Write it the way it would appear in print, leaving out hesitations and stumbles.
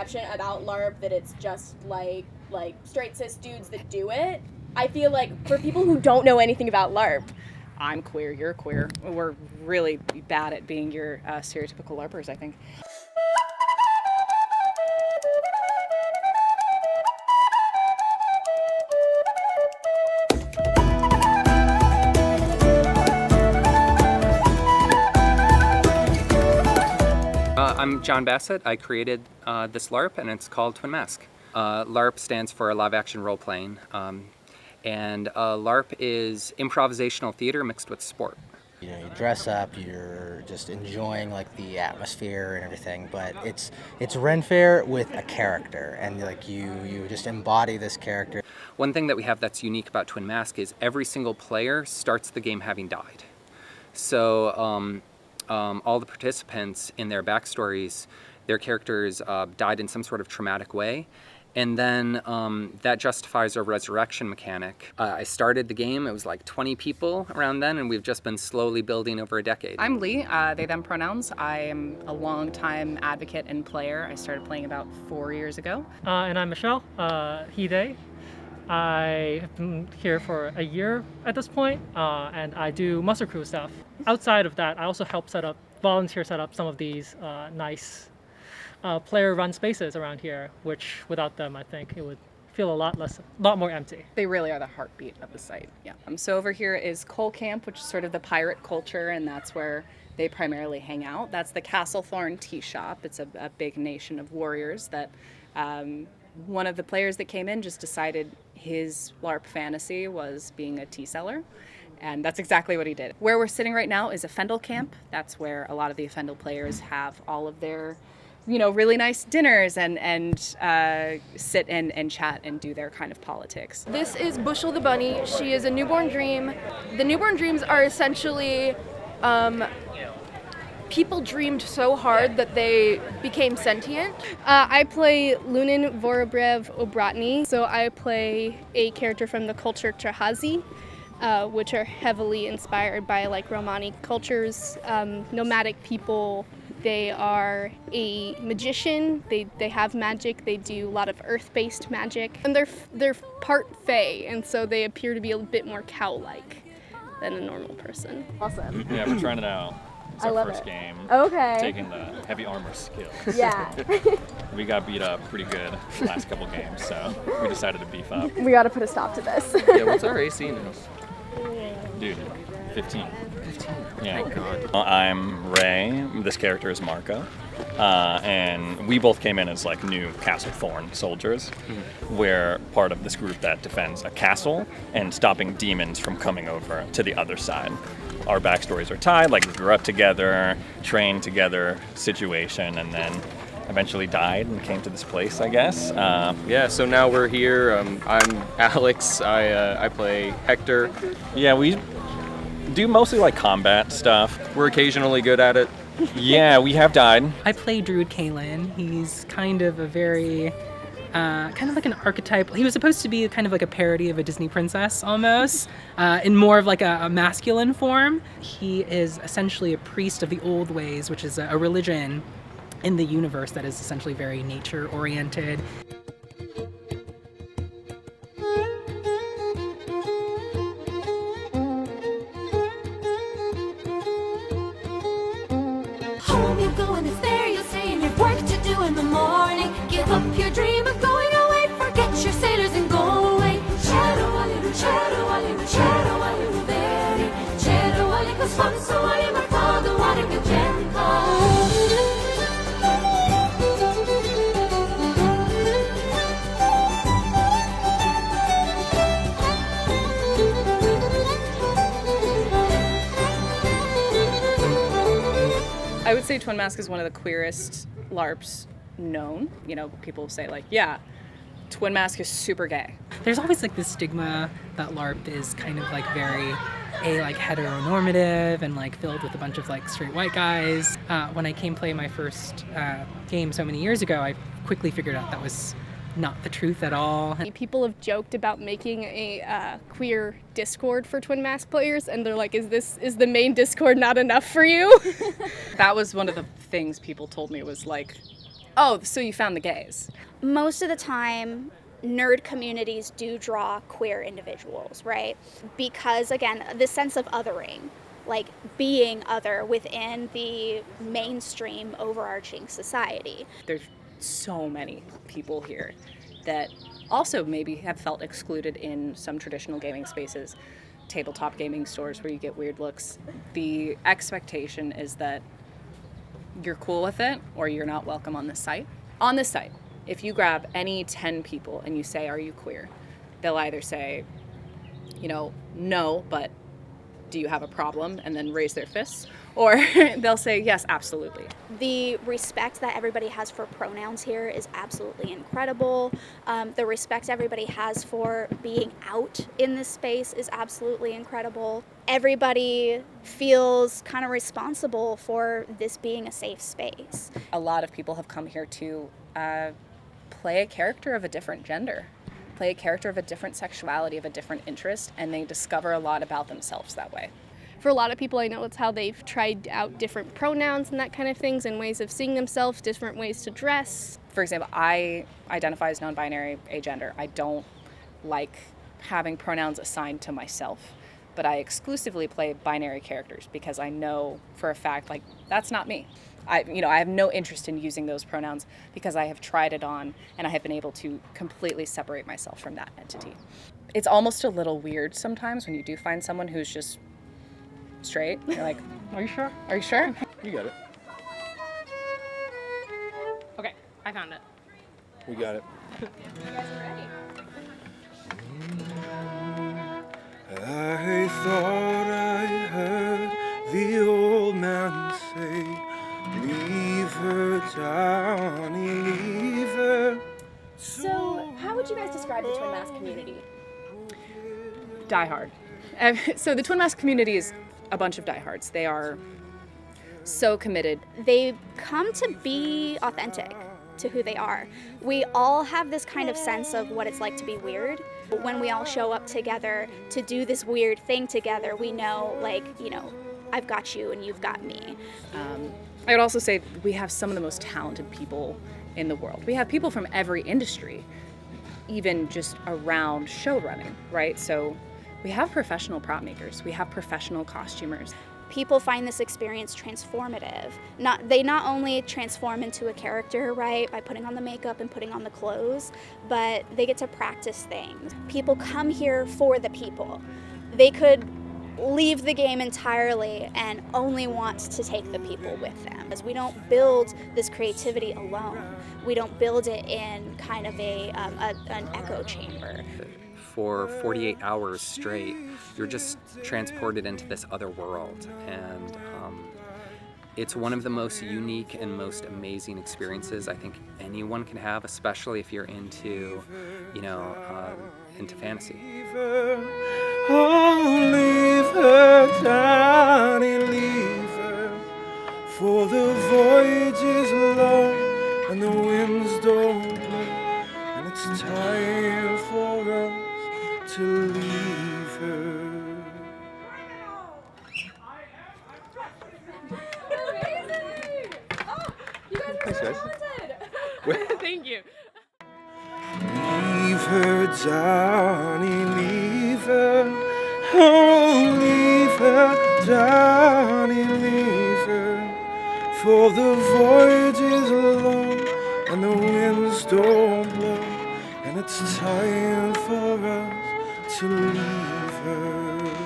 misconception about LARP that it's just like straight cis dudes that do it. I feel like for people who don't know anything about LARP, I'm queer, you're queer. We're really bad at being your stereotypical LARPers, I think. I'm John Bassett. I created this LARP, and it's called Twin Mask. LARP stands for live action role playing, and LARP is improvisational theater mixed with sport. You know, you dress up, you're just enjoying like the atmosphere and everything, but it's Ren Fair with a character, and like you just embody this character. One thing that we have that's unique about Twin Mask is every single player starts the game having died. So all the participants in their backstories, their characters died in some sort of traumatic way, and then that justifies our resurrection mechanic. I started the game, it was like 20 people around then, and we've just been slowly building over a decade. I'm Lee, they, them pronouns. I am a longtime advocate and player. I started playing about 4 years ago. And I'm Michelle, he, they. I have been here for a year at this point, and I do muster crew stuff. Outside of that, I also help volunteer set up some of these nice player-run spaces around here, which without them, I think it would feel a lot more empty. They really are the heartbeat of the site. Yeah. So over here is Coal Camp, which is sort of the pirate culture, and that's where they primarily hang out. That's the Castlethorn Tea Shop. It's a big nation of warriors that one of the players that came in just decided his LARP fantasy was being a tea seller, and that's exactly what he did. Where we're sitting right now is a Fendel camp. That's where a lot of the Fendel players have all of their, really nice dinners and sit and chat and do their kind of politics. This is Bushel the bunny. She is a newborn dream. The newborn dreams are essentially people dreamed so hard that they became sentient. I play Lunin Vorobrev Obratny, so I play a character from the culture Trahazi, which are heavily inspired by Romani cultures, nomadic people. They are a magician, they have magic, they do a lot of earth-based magic, and they're part fae, and so they appear to be a bit more cow-like than a normal person. Awesome. Yeah, we're trying it out. It's our first game. Okay. Taking the heavy armor skills. Yeah. We got beat up pretty good the last couple games, so we decided to beef up. We gotta put a stop to this. Yeah, what's our AC now? Dude, 15. 15. Yeah. Thank God. I'm Ray. This character is Marco. And we both came in as new Castlethorn soldiers. We're part of this group that defends a castle and stopping demons from coming over to the other side. Our backstories are tied, we grew up together, trained together situation, and then eventually died and came to this place, I guess. Yeah, so now we're here. I'm Alex. I play Hector. Yeah, we do mostly combat stuff. We're occasionally good at it. Yeah, we have died. I play Druid Kalen. He's kind of a very, kind of like an archetype. He was supposed to be kind of like a parody of a Disney princess almost, in more of a masculine form. He is essentially a priest of the old ways, which is a religion in the universe that is essentially very nature-oriented. Home you go and it's there you'll stay, and you've work to do in the morning. Give up your dream of going away, forget your sailors and go away. Chero aliru, chero aliru, chero aliru veri, chero aliku sfonso ali martado aliku I would say Twin Mask is one of the queerest LARPs known. People say yeah, Twin Mask is super gay. There's always this stigma that LARP is kind of very heteronormative and filled with a bunch of straight white guys. When I came play my first game so many years ago, I quickly figured out that was not the truth at all. People have joked about making a queer Discord for Twin Mask players, and they're like, is the main Discord not enough for you? That was one of the things people told me was Oh, so you found the gays. Most of the time, nerd communities do draw queer individuals, right? Because, again, the sense of othering, like being other within the mainstream overarching society. There's so many people here that also maybe have felt excluded in some traditional gaming spaces, tabletop gaming stores where you get weird looks. The expectation is that you're cool with it or you're not welcome on this site. On this site, if you grab any 10 people and you say, are you queer? They'll either say, no, but do you have a problem? And then raise their fists. Or they'll say, yes, absolutely. The respect that everybody has for pronouns here is absolutely incredible. The respect everybody has for being out in this space is absolutely incredible. Everybody feels kind of responsible for this being a safe space. A lot of people have come here to play a character of a different gender, play a character of a different sexuality, of a different interest, and they discover a lot about themselves that way. For a lot of people, I know it's how they've tried out different pronouns and that kind of things, and ways of seeing themselves, different ways to dress. For example, I identify as non-binary, agender. I don't like having pronouns assigned to myself, but I exclusively play binary characters because I know for a fact, like, that's not me. I have no interest in using those pronouns because I have tried it on and I have been able to completely separate myself from that entity. It's almost a little weird sometimes when you do find someone who's just straight. You're like, Are you sure? are you sure? You got it. Okay, I found it. We got it. I thought I heard the old man say, leave her, Johnny, leave her. So, how would you guys describe the Twin Mask community? Die hard. So the Twin Mask community is a bunch of diehards. They are so committed. They come to be authentic to who they are. We all have this kind of sense of what it's like to be weird. When we all show up together to do this weird thing together, we know, I've got you and you've got me. I would also say we have some of the most talented people in the world. We have people from every industry, even just around show running, right? So we have professional prop makers, we have professional costumers. People find this experience transformative. They not only transform into a character, right, by putting on the makeup and putting on the clothes, but they get to practice things. People come here for the people. They could leave the game entirely and only want to take the people with them. As we don't build this creativity alone. We don't build it in kind of an echo chamber. For 48 hours straight, you're just transported into this other world, and it's one of the most unique and most amazing experiences I think anyone can have, especially if you're into, into fantasy. Oh, leave her, Johnny, leave her, for the voyage is long and the winds don't blow, and it's time for us to leave her. Amazing! Oh, you guys are so talented! Thank you. Leave her, Johnny, leave her. Oh, leave her, Johnny, leave her, for the voyage is long and the winds don't blow, and it's time for us to leave her.